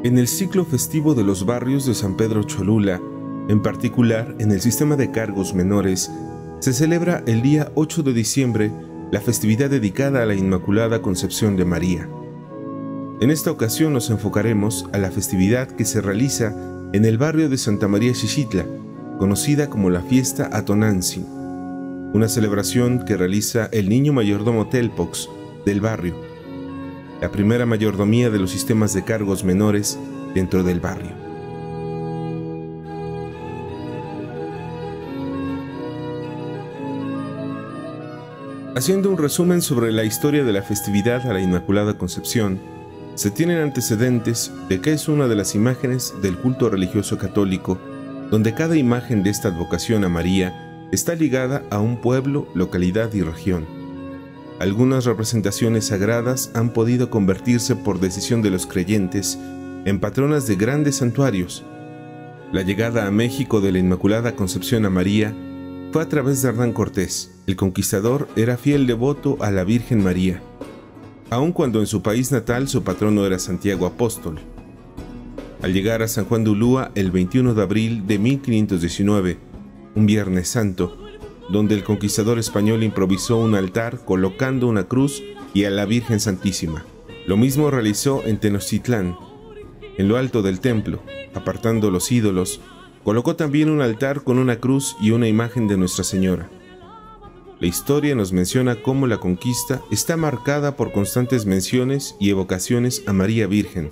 En el ciclo festivo de los barrios de San Pedro Cholula, en particular en el sistema de cargos menores, se celebra el día 8 de diciembre la festividad dedicada a la Inmaculada Concepción de María. En esta ocasión nos enfocaremos a la festividad que se realiza en el barrio de Santa María Xixitla, conocida como la Fiesta Atonantzin, una celebración que realiza el niño mayordomo Telpox del barrio, la primera mayordomía de los sistemas de cargos menores dentro del barrio. Haciendo un resumen sobre la historia de la festividad a la Inmaculada Concepción, se tienen antecedentes de que es una de las imágenes del culto religioso católico, donde cada imagen de esta advocación a María está ligada a un pueblo, localidad y región. Algunas representaciones sagradas han podido convertirse por decisión de los creyentes en patronas de grandes santuarios. La llegada a México de la Inmaculada Concepción a María fue a través de Hernán Cortés. El conquistador era fiel devoto a la Virgen María, aun cuando en su país natal su patrono era Santiago Apóstol. Al llegar a San Juan de Ulúa el 21 de abril de 1519, un Viernes Santo, donde el conquistador español improvisó un altar colocando una cruz y a la Virgen Santísima. Lo mismo realizó en Tenochtitlán. En lo alto del templo, apartando los ídolos, colocó también un altar con una cruz y una imagen de Nuestra Señora. La historia nos menciona cómo la conquista está marcada por constantes menciones y evocaciones a María Virgen.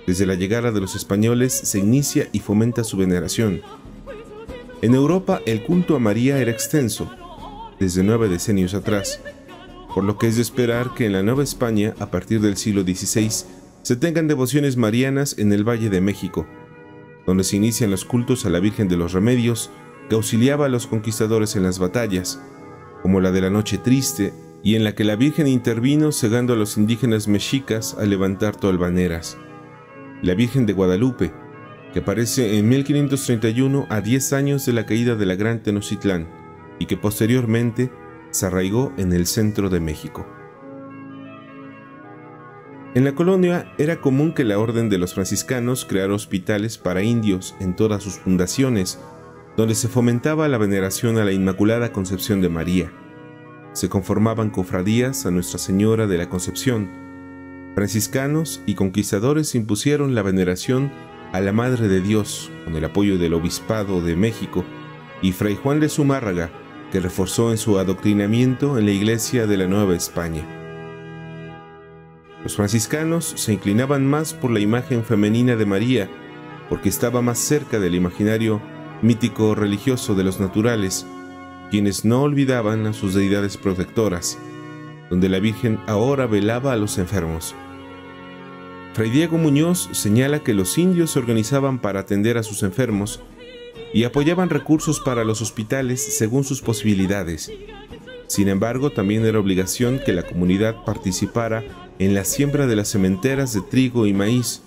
Desde la llegada de los españoles se inicia y fomenta su veneración. En Europa el culto a María era extenso, desde 9 decenios atrás, por lo que es de esperar que en la Nueva España, a partir del siglo XVI, se tengan devociones marianas en el Valle de México, donde se inician los cultos a la Virgen de los Remedios, que auxiliaba a los conquistadores en las batallas, como la de la Noche Triste, y en la que la Virgen intervino cegando a los indígenas mexicas al levantar tolvaneras. La Virgen de Guadalupe, que aparece en 1531 a 10 años de la caída de la Gran Tenochtitlán, y que posteriormente se arraigó en el centro de México. En la colonia era común que la orden de los franciscanos creara hospitales para indios en todas sus fundaciones, donde se fomentaba la veneración a la Inmaculada Concepción de María. Se conformaban cofradías a Nuestra Señora de la Concepción. Franciscanos y conquistadores impusieron la veneración a la Madre de Dios con el apoyo del Obispado de México y Fray Juan de Zumárraga, que reforzó en su adoctrinamiento en la Iglesia de la Nueva España. Los franciscanos se inclinaban más por la imagen femenina de María, porque estaba más cerca del imaginario mítico religioso de los naturales, quienes no olvidaban a sus deidades protectoras, donde la Virgen ahora velaba a los enfermos. Fray Diego Muñoz señala que los indios se organizaban para atender a sus enfermos y apoyaban recursos para los hospitales según sus posibilidades. Sin embargo, también era obligación que la comunidad participara en la siembra de las sementeras de trigo y maíz.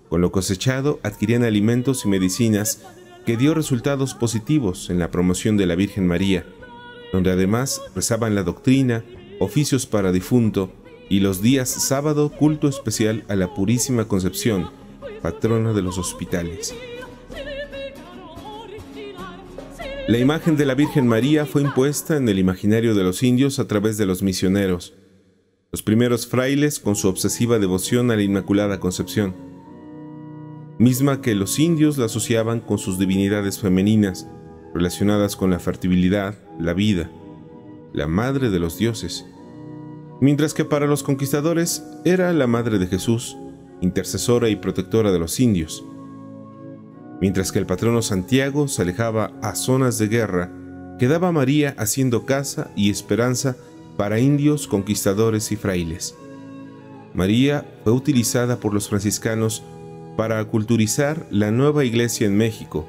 Con lo cosechado adquirían alimentos y medicinas que dio resultados positivos en la promoción de la Virgen María, donde además rezaban la doctrina, oficios para difunto y los días sábado culto especial a la Purísima Concepción, patrona de los hospitales. La imagen de la Virgen María fue impuesta en el imaginario de los indios a través de los misioneros, los primeros frailes con su obsesiva devoción a la Inmaculada Concepción, misma que los indios la asociaban con sus divinidades femeninas, relacionadas con la fertilidad, la vida, la madre de los dioses, mientras que para los conquistadores era la madre de Jesús, intercesora y protectora de los indios. Mientras que el patrono Santiago se alejaba a zonas de guerra, quedaba María haciendo casa y esperanza para indios, conquistadores y frailes. María fue utilizada por los franciscanos para aculturizar la nueva iglesia en México,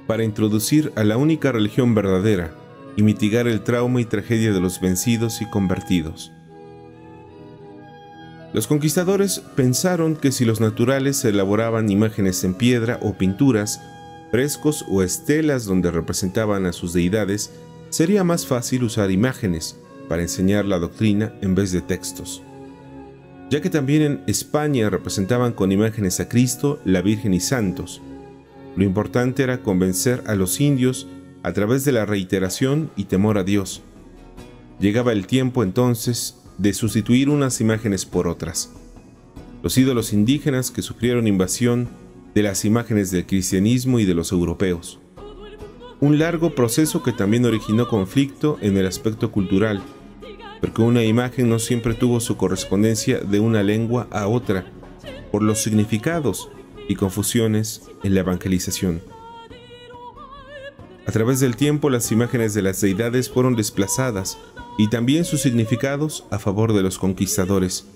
para introducir a la única religión verdadera y mitigar el trauma y tragedia de los vencidos y convertidos. Los conquistadores pensaron que si los naturales elaboraban imágenes en piedra o pinturas, frescos o estelas donde representaban a sus deidades, sería más fácil usar imágenes para enseñar la doctrina en vez de textos. ya que también en España representaban con imágenes a Cristo, la Virgen y santos. Lo importante era convencer a los indios a través de la reiteración y temor a Dios. Llegaba el tiempo entonces de sustituir unas imágenes por otras. Los ídolos indígenas que sufrieron invasión de las imágenes del cristianismo y de los europeos. Un largo proceso que también originó conflicto en el aspecto cultural, porque una imagen no siempre tuvo su correspondencia de una lengua a otra, por los significados y confusiones en la evangelización. A través del tiempo, las imágenes de las deidades fueron desplazadas y también sus significados a favor de los conquistadores,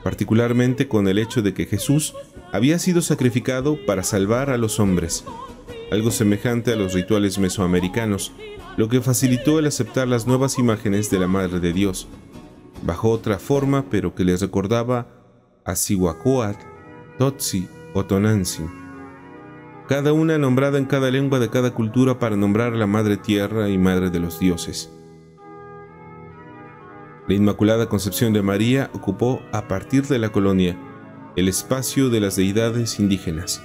particularmente con el hecho de que Jesús había sido sacrificado para salvar a los hombres, algo semejante a los rituales mesoamericanos, lo que facilitó el aceptar las nuevas imágenes de la Madre de Dios, bajo otra forma pero que les recordaba a Cihuacóatl, Totsi o Tonantzin, cada una nombrada en cada lengua de cada cultura para nombrar a la Madre Tierra y Madre de los dioses. La Inmaculada Concepción de María ocupó, a partir de la colonia, el espacio de las deidades indígenas,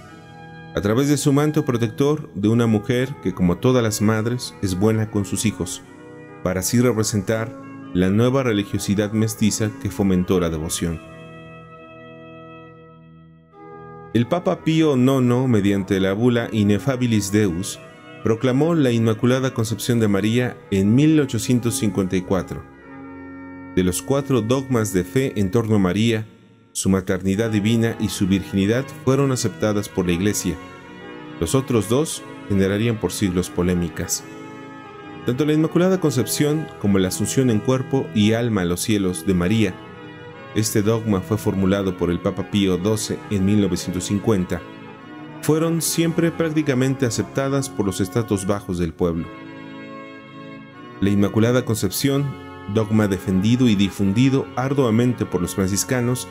a través de su manto protector de una mujer que, como todas las madres, es buena con sus hijos, para así representar la nueva religiosidad mestiza que fomentó la devoción. El Papa Pío IX, mediante la bula Ineffabilis Deus, proclamó la Inmaculada Concepción de María en 1854. De los 4 dogmas de fe en torno a María, su maternidad divina y su virginidad fueron aceptadas por la Iglesia. Los otros 2 generarían por siglos polémicas. Tanto la Inmaculada Concepción como la Asunción en cuerpo y alma a los cielos de María, este dogma fue formulado por el Papa Pío XII en 1950, fueron siempre prácticamente aceptadas por los estratos bajos del pueblo. La Inmaculada Concepción, dogma defendido y difundido arduamente por los franciscanos,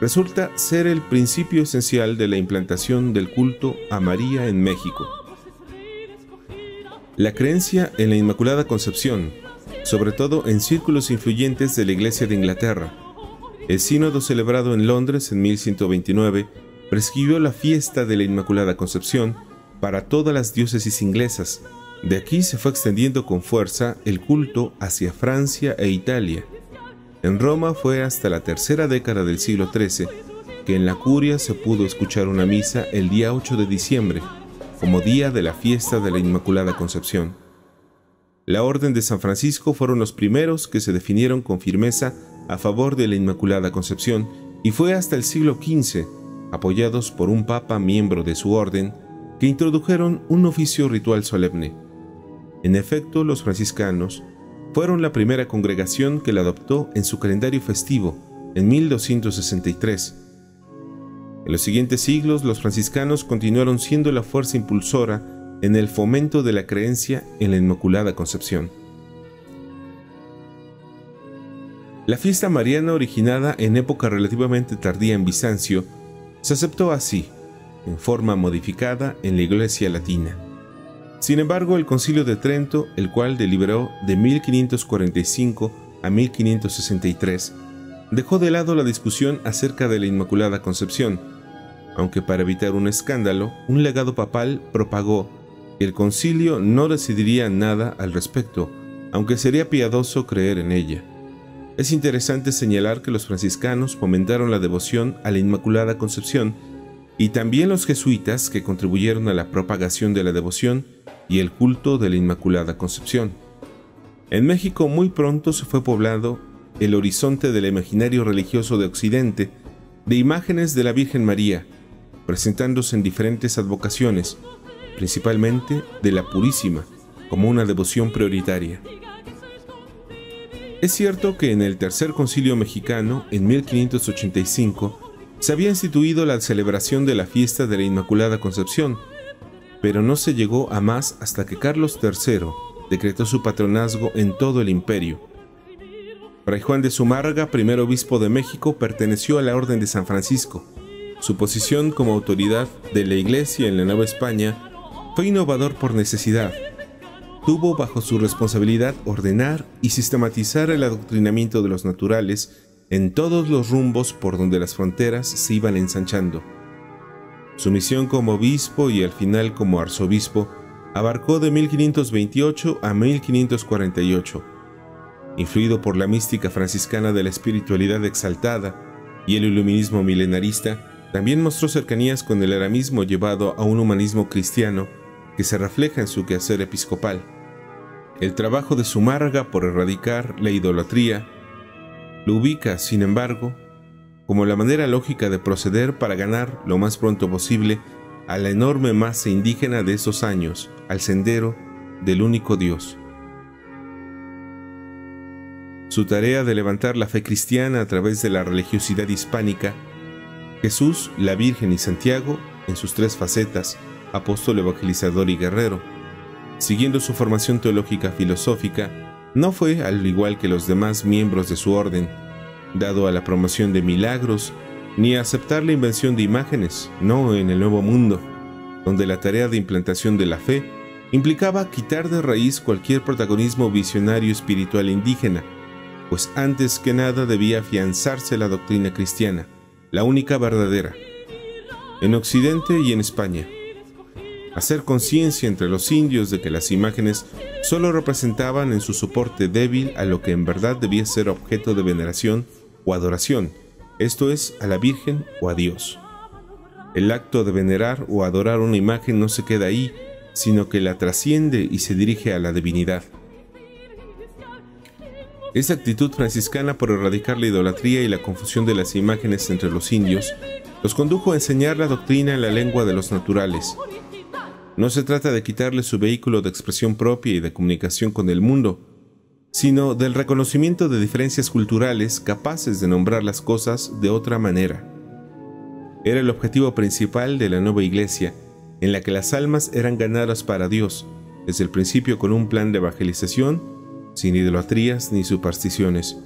resulta ser el principio esencial de la implantación del culto a María en México. La creencia en la Inmaculada Concepción, sobre todo en círculos influyentes de la Iglesia de Inglaterra, el sínodo celebrado en Londres en 1129 prescribió la fiesta de la Inmaculada Concepción para todas las diócesis inglesas. De aquí se fue extendiendo con fuerza el culto hacia Francia e Italia. En Roma fue hasta la tercera década del siglo XIII que en la curia se pudo escuchar una misa el día 8 de diciembre, como día de la fiesta de la Inmaculada Concepción. La Orden de San Francisco fueron los primeros que se definieron con firmeza a favor de la Inmaculada Concepción y fue hasta el siglo XV, apoyados por un papa miembro de su orden, que introdujeron un oficio ritual solemne. En efecto, los franciscanos fueron la primera congregación que la adoptó en su calendario festivo en 1263. En los siguientes siglos, los franciscanos continuaron siendo la fuerza impulsora en el fomento de la creencia en la Inmaculada Concepción. La fiesta mariana, originada en época relativamente tardía en Bizancio, se aceptó así, en forma modificada en la Iglesia latina. Sin embargo, el Concilio de Trento, el cual deliberó de 1545 a 1563, dejó de lado la discusión acerca de la Inmaculada Concepción, aunque para evitar un escándalo, un legado papal propagó que el concilio no decidiría nada al respecto, aunque sería piadoso creer en ella. Es interesante señalar que los franciscanos fomentaron la devoción a la Inmaculada Concepción y también los jesuitas, que contribuyeron a la propagación de la devoción y el culto de la Inmaculada Concepción. En México muy pronto se fue poblado el horizonte del imaginario religioso de Occidente de imágenes de la Virgen María, presentándose en diferentes advocaciones, principalmente de la Purísima, como una devoción prioritaria. Es cierto que en el Tercer Concilio Mexicano, en 1585, se había instituido la celebración de la fiesta de la Inmaculada Concepción, pero no se llegó a más hasta que Carlos III decretó su patronazgo en todo el imperio. Fray Juan de Zumárraga, primer obispo de México, perteneció a la Orden de San Francisco. Su posición como autoridad de la Iglesia en la Nueva España fue innovador por necesidad. Tuvo bajo su responsabilidad ordenar y sistematizar el adoctrinamiento de los naturales en todos los rumbos por donde las fronteras se iban ensanchando. Su misión como obispo y al final como arzobispo abarcó de 1528 a 1548. Influido por la mística franciscana de la espiritualidad exaltada y el iluminismo milenarista, también mostró cercanías con el eramismo llevado a un humanismo cristiano que se refleja en su quehacer episcopal. El trabajo de Zumárraga por erradicar la idolatría lo ubica, sin embargo, como la manera lógica de proceder para ganar lo más pronto posible a la enorme masa indígena de esos años al sendero del único Dios. Su tarea de levantar la fe cristiana a través de la religiosidad hispánica, Jesús, la Virgen y Santiago, en sus tres facetas, apóstol, evangelizador y guerrero, siguiendo su formación teológica filosófica, no fue, al igual que los demás miembros de su orden, dado a la promoción de milagros, ni a aceptar la invención de imágenes, no en el Nuevo Mundo, donde la tarea de implantación de la fe implicaba quitar de raíz cualquier protagonismo visionario espiritual indígena, pues antes que nada debía afianzarse la doctrina cristiana, la única verdadera, en Occidente y en España. Hacer conciencia entre los indios de que las imágenes solo representaban en su soporte débil a lo que en verdad debía ser objeto de veneración o adoración, esto es, a la Virgen o a Dios. El acto de venerar o adorar una imagen no se queda ahí, sino que la trasciende y se dirige a la divinidad. Esa actitud franciscana por erradicar la idolatría y la confusión de las imágenes entre los indios los condujo a enseñar la doctrina en la lengua de los naturales. No se trata de quitarle su vehículo de expresión propia y de comunicación con el mundo, sino del reconocimiento de diferencias culturales capaces de nombrar las cosas de otra manera. Era el objetivo principal de la nueva iglesia, en la que las almas eran ganadas para Dios, desde el principio con un plan de evangelización, sin idolatrías ni supersticiones,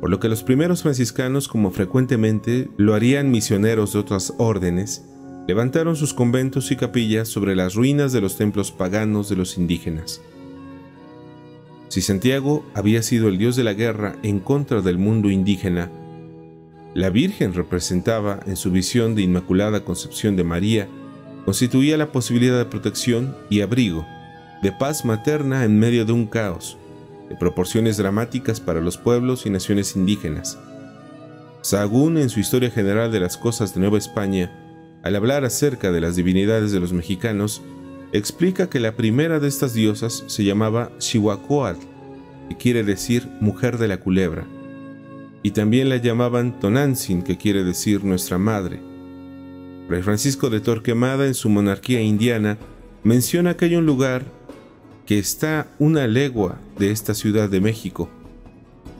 por lo que los primeros franciscanos, como frecuentemente lo harían misioneros de otras órdenes, levantaron sus conventos y capillas sobre las ruinas de los templos paganos de los indígenas. Si Santiago había sido el dios de la guerra en contra del mundo indígena, la Virgen representaba, en su visión de Inmaculada Concepción de María, constituía la posibilidad de protección y abrigo, de paz materna en medio de un caos, de proporciones dramáticas para los pueblos y naciones indígenas. Sahagún, en su Historia General de las Cosas de Nueva España, al hablar acerca de las divinidades de los mexicanos, explica que la primera de estas diosas se llamaba Xihuacóatl, que quiere decir mujer de la culebra, y también la llamaban Tonantzin, que quiere decir nuestra madre. Fray Francisco de Torquemada, en su Monarquía Indiana, menciona que hay un lugar que está una legua de esta Ciudad de México.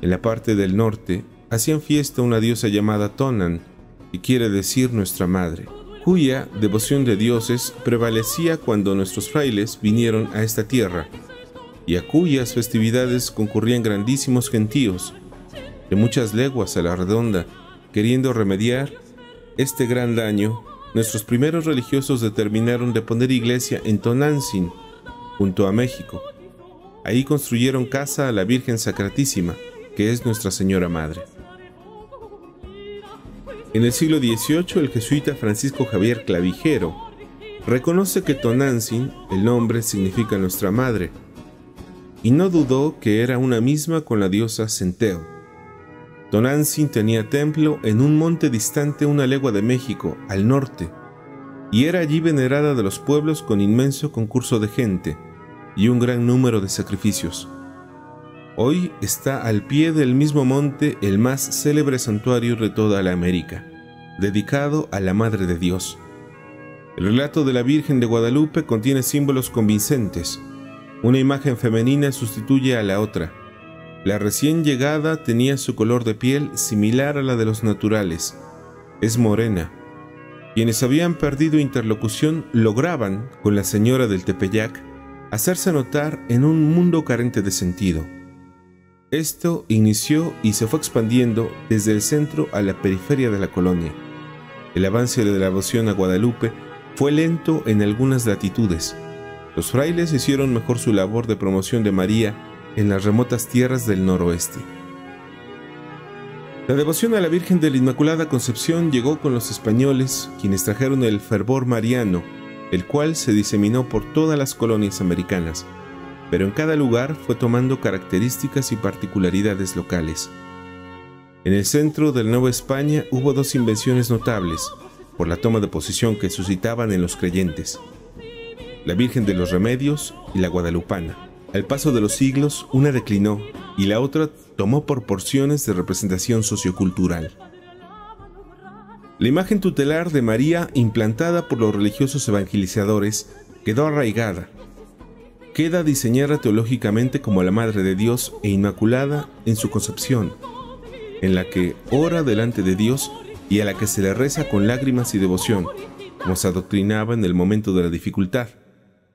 En la parte del norte hacían fiesta una diosa llamada Tonan, que quiere decir nuestra madre, cuya devoción de dioses prevalecía cuando nuestros frailes vinieron a esta tierra, y a cuyas festividades concurrían grandísimos gentíos, de muchas leguas a la redonda. Queriendo remediar este gran daño, nuestros primeros religiosos determinaron de poner iglesia en Tonantzin, junto a México. Ahí construyeron casa a la Virgen Sacratísima, que es Nuestra Señora Madre. En el siglo XVIII, el jesuita Francisco Javier Clavijero reconoce que Tonantzin, el nombre, significa Nuestra Madre, y no dudó que era una misma con la diosa Centeo. Tonantzin tenía templo en un monte distante una legua de México, al norte, y era allí venerada de los pueblos con inmenso concurso de gente y un gran número de sacrificios. Hoy está al pie del mismo monte el más célebre santuario de toda la América, dedicado a la Madre de Dios. El relato de la Virgen de Guadalupe contiene símbolos convincentes. Una imagen femenina sustituye a la otra. La recién llegada tenía su color de piel similar a la de los naturales. Es morena. Quienes habían perdido interlocución lograban, con la señora del Tepeyac, hacerse notar en un mundo carente de sentido. Esto inició y se fue expandiendo desde el centro a la periferia de la colonia. El avance de la devoción a Guadalupe fue lento en algunas latitudes. Los frailes hicieron mejor su labor de promoción de María en las remotas tierras del noroeste. La devoción a la Virgen de la Inmaculada Concepción llegó con los españoles, quienes trajeron el fervor mariano, el cual se diseminó por todas las colonias americanas, pero en cada lugar fue tomando características y particularidades locales. En el centro de la Nueva España hubo dos invenciones notables, por la toma de posesión que suscitaban en los creyentes: la Virgen de los Remedios y la Guadalupana. Al paso de los siglos, una declinó y la otra tomó proporciones de representación sociocultural. La imagen tutelar de María, implantada por los religiosos evangelizadores, quedó arraigada. Queda diseñada teológicamente como la Madre de Dios e Inmaculada en su concepción, en la que ora delante de Dios y a la que se le reza con lágrimas y devoción, como se adoctrinaba en el momento de la dificultad.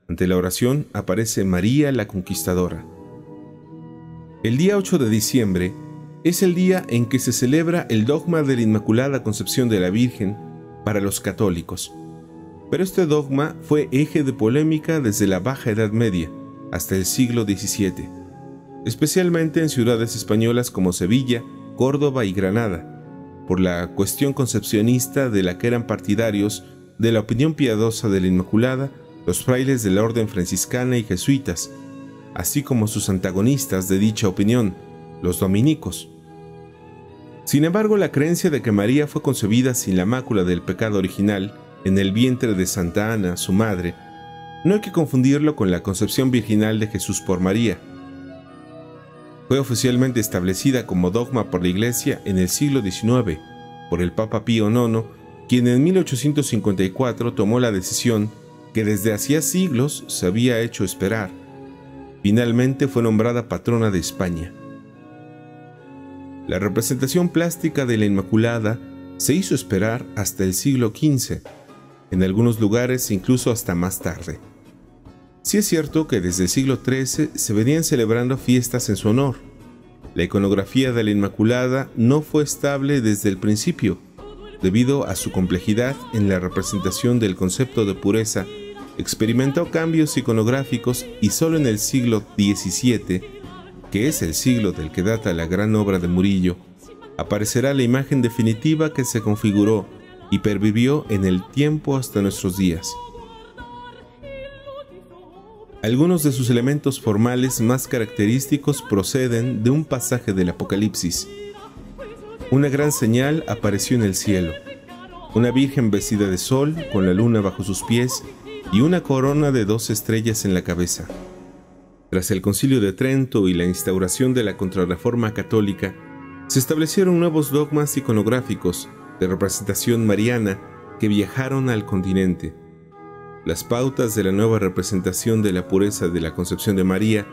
Ante la oración aparece María la Conquistadora. El día 8 de diciembre es el día en que se celebra el dogma de la Inmaculada Concepción de la Virgen para los católicos. Pero este dogma fue eje de polémica desde la Baja Edad Media hasta el siglo XVII, especialmente en ciudades españolas como Sevilla, Córdoba y Granada, por la cuestión concepcionista de la que eran partidarios de la opinión piadosa de la Inmaculada los frailes de la orden franciscana y jesuitas, así como sus antagonistas de dicha opinión, los dominicos. Sin embargo, la creencia de que María fue concebida sin la mácula del pecado original en el vientre de Santa Ana, su madre, no hay que confundirlo con la concepción virginal de Jesús por María. Fue oficialmente establecida como dogma por la Iglesia en el siglo XIX por el Papa Pío IX, quien en 1854 tomó la decisión que desde hacía siglos se había hecho esperar. Finalmente fue nombrada patrona de España. La representación plástica de la Inmaculada se hizo esperar hasta el siglo XV, en algunos lugares incluso hasta más tarde. Sí es cierto que desde el siglo XIII se venían celebrando fiestas en su honor. La iconografía de la Inmaculada no fue estable desde el principio, debido a su complejidad en la representación del concepto de pureza. Experimentó cambios iconográficos y solo en el siglo XVII, que es el siglo del que data la gran obra de Murillo, aparecerá la imagen definitiva que se configuró y pervivió en el tiempo hasta nuestros días. Algunos de sus elementos formales más característicos proceden de un pasaje del Apocalipsis. Una gran señal apareció en el cielo: una virgen vestida de sol, con la luna bajo sus pies, y una corona de 2 estrellas en la cabeza. Tras el Concilio de Trento y la instauración de la Contrarreforma católica, se establecieron nuevos dogmas iconográficos de representación mariana que viajaron al continente. Las pautas de la nueva representación de la pureza de la concepción de María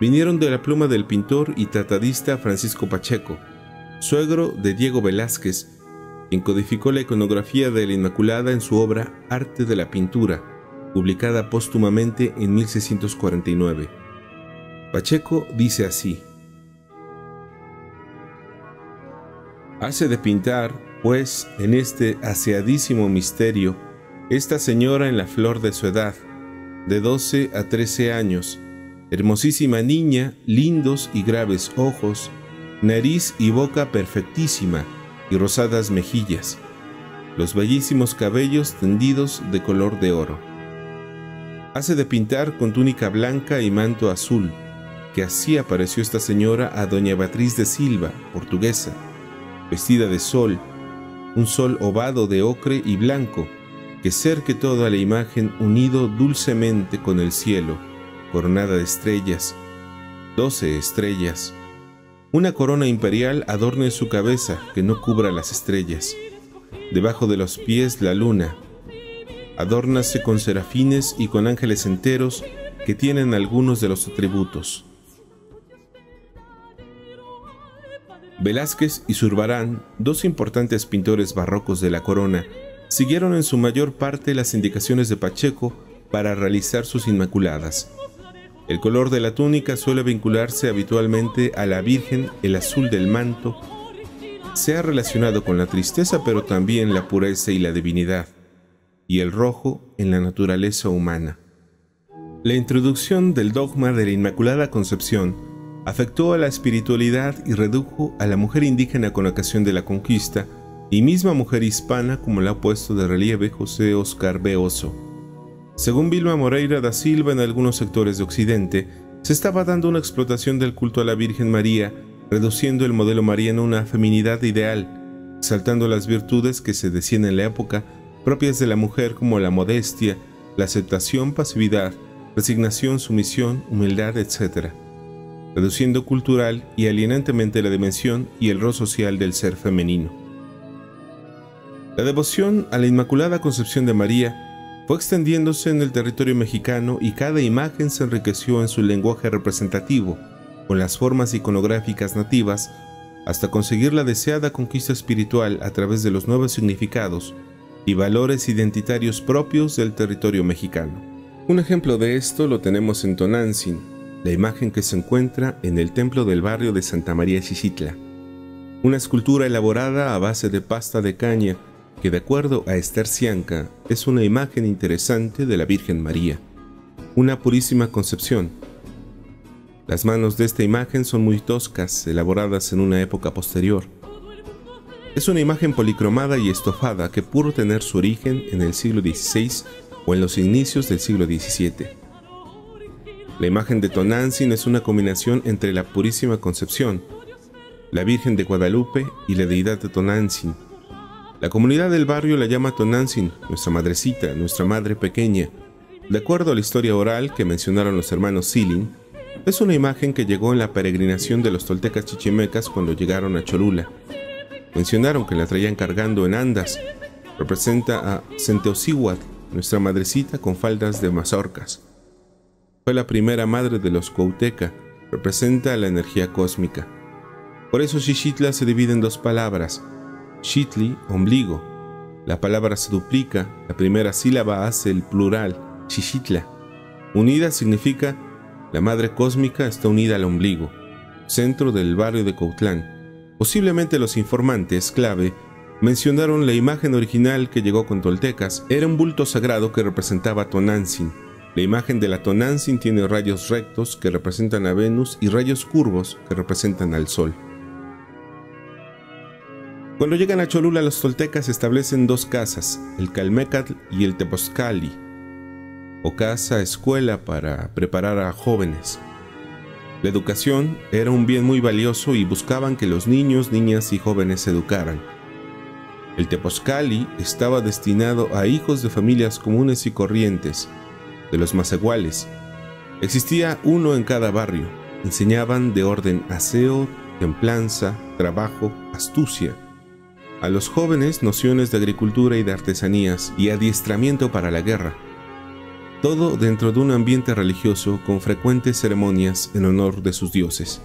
vinieron de la pluma del pintor y tratadista Francisco Pacheco, suegro de Diego Velázquez, quien codificó la iconografía de la Inmaculada en su obra Arte de la Pintura, publicada póstumamente en 1649. Pacheco dice así: hace de pintar, pues, en este aseadísimo misterio, esta señora en la flor de su edad, de 12 a 13 años, hermosísima niña, lindos y graves ojos, nariz y boca perfectísima y rosadas mejillas, los bellísimos cabellos tendidos de color de oro. Hace de pintar con túnica blanca y manto azul, que así apareció esta señora a doña Beatriz de Silva, portuguesa, vestida de sol, un sol ovado de ocre y blanco, que cerque toda la imagen unido dulcemente con el cielo, coronada de estrellas, 12 estrellas. Una corona imperial adorne su cabeza, que no cubra las estrellas. Debajo de los pies la luna. Adórnase con serafines y con ángeles enteros que tienen algunos de los atributos. Velázquez y Zurbarán, 2 importantes pintores barrocos de la corona, siguieron en su mayor parte las indicaciones de Pacheco para realizar sus inmaculadas. El color de la túnica suele vincularse habitualmente a la Virgen, el azul del manto se ha relacionado con la tristeza, pero también la pureza y la divinidad, y el rojo en la naturaleza humana. La introducción del dogma de la Inmaculada Concepción afectó a la espiritualidad y redujo a la mujer indígena con ocasión de la conquista y misma mujer hispana, como la ha puesto de relieve José Oscar B. Oso. Según Vilma Moreira da Silva, en algunos sectores de Occidente se estaba dando una explotación del culto a la Virgen María, reduciendo el modelo mariano a una feminidad ideal, exaltando las virtudes que se decían en la época propias de la mujer, como la modestia, la aceptación, pasividad, resignación, sumisión, humildad, etc., reduciendo cultural y alienantemente la dimensión y el rol social del ser femenino. La devoción a la Inmaculada Concepción de María fue extendiéndose en el territorio mexicano y cada imagen se enriqueció en su lenguaje representativo, con las formas iconográficas nativas, hasta conseguir la deseada conquista espiritual a través de los nuevos significados y valores identitarios propios del territorio mexicano. Un ejemplo de esto lo tenemos en Tonantzin, la imagen que se encuentra en el templo del barrio de Santa María Xixitla, una escultura elaborada a base de pasta de caña que, de acuerdo a Esther Cianca, es una imagen interesante de la Virgen María, una purísima concepción. Las manos de esta imagen son muy toscas, elaboradas en una época posterior. Es una imagen policromada y estofada que pudo tener su origen en el siglo XVI o en los inicios del siglo XVII. La imagen de Tonantzin es una combinación entre la Purísima Concepción, la Virgen de Guadalupe y la deidad de Tonantzin. La comunidad del barrio la llama Tonantzin, nuestra madrecita, nuestra madre pequeña. De acuerdo a la historia oral que mencionaron los hermanos Silin, es una imagen que llegó en la peregrinación de los toltecas chichimecas cuando llegaron a Cholula. Mencionaron que la traían cargando en andas. Representa a Centeocihuatl, nuestra madrecita con faldas de mazorcas. Fue la primera madre de los Cuauhteca, representa a la energía cósmica. Por eso Xixitla se divide en dos palabras, Xitli, ombligo. La palabra se duplica, la primera sílaba hace el plural, Xixitla. Unida significa la madre cósmica está unida al ombligo, centro del barrio de Cuautlán. Posiblemente los informantes clave mencionaron la imagen original que llegó con toltecas, era un bulto sagrado que representaba a Tonantzin. La imagen de la Tonantzin tiene rayos rectos que representan a Venus y rayos curvos que representan al Sol. Cuando llegan a Cholula, los toltecas establecen dos casas, el Calmecatl y el Tepozcali, o casa escuela para preparar a jóvenes. La educación era un bien muy valioso y buscaban que los niños, niñas y jóvenes se educaran. El Tepozcali estaba destinado a hijos de familias comunes y corrientes, de los mazahuales. Existía uno en cada barrio. Enseñaban de orden aseo, templanza, trabajo, astucia. A los jóvenes nociones de agricultura y de artesanías y adiestramiento para la guerra. Todo dentro de un ambiente religioso con frecuentes ceremonias en honor de sus dioses.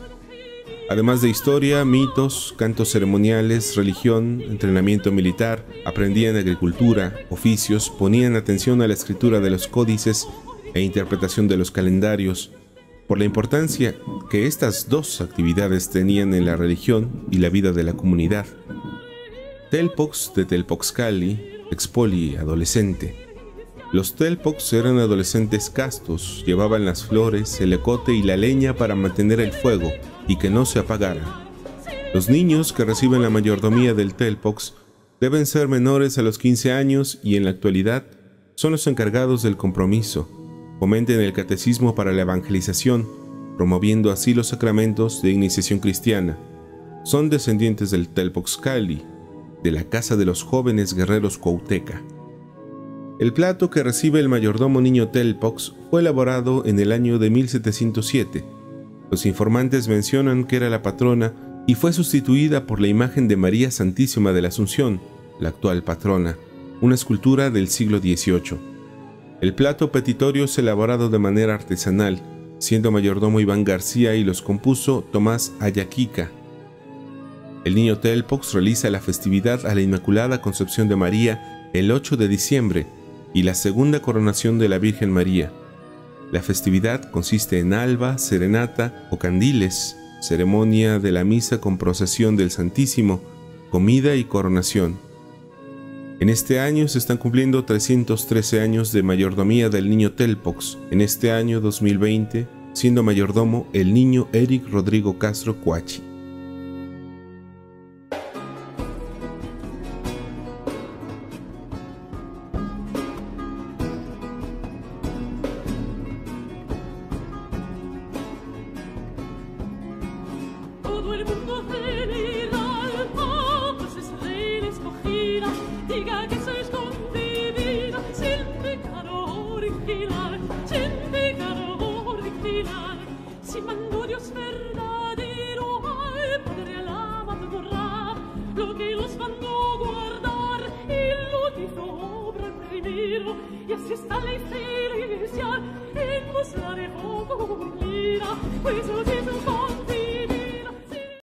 Además de historia, mitos, cantos ceremoniales, religión, entrenamiento militar, aprendían agricultura, oficios, ponían atención a la escritura de los códices e interpretación de los calendarios, por la importancia que estas dos actividades tenían en la religión y la vida de la comunidad. Telpox de Telpoxcali, expoli, adolescente. Los Telpox eran adolescentes castos, llevaban las flores, el ecote y la leña para mantener el fuego y que no se apagara. Los niños que reciben la mayordomía del Telpox deben ser menores a los 15 años y en la actualidad son los encargados del compromiso. Fomenten el catecismo para la evangelización, promoviendo así los sacramentos de iniciación cristiana. Son descendientes del Telpoxcali, de la casa de los jóvenes guerreros Cuauhteca. El plato que recibe el mayordomo niño Telpox fue elaborado en el año de 1707. Los informantes mencionan que era la patrona y fue sustituida por la imagen de María Santísima de la Asunción, la actual patrona, una escultura del siglo XVIII. El plato petitorio es elaborado de manera artesanal, siendo mayordomo Iván García y los compuso Tomás Ayaquica. El niño Telpox realiza la festividad a la Inmaculada Concepción de María el 8 de diciembre y la segunda coronación de la Virgen María. La festividad consiste en alba, serenata o candiles, ceremonia de la misa con procesión del Santísimo, comida y coronación. En este año se están cumpliendo 313 años de mayordomía del niño Telpox. En este año 2020 siendo mayordomo el niño Eric Rodrigo Castro Coachi. Todo el mundo celebra, pues es rey la escogida, diga que soy escondida, sin pecado original, sin pecado original. Si mandó Dios verdadero al Padre al amado honrar, lo que los mandó guardar y lo hizo obra primero, y así está la iglesia, en vos la dejó cumplida, pues os es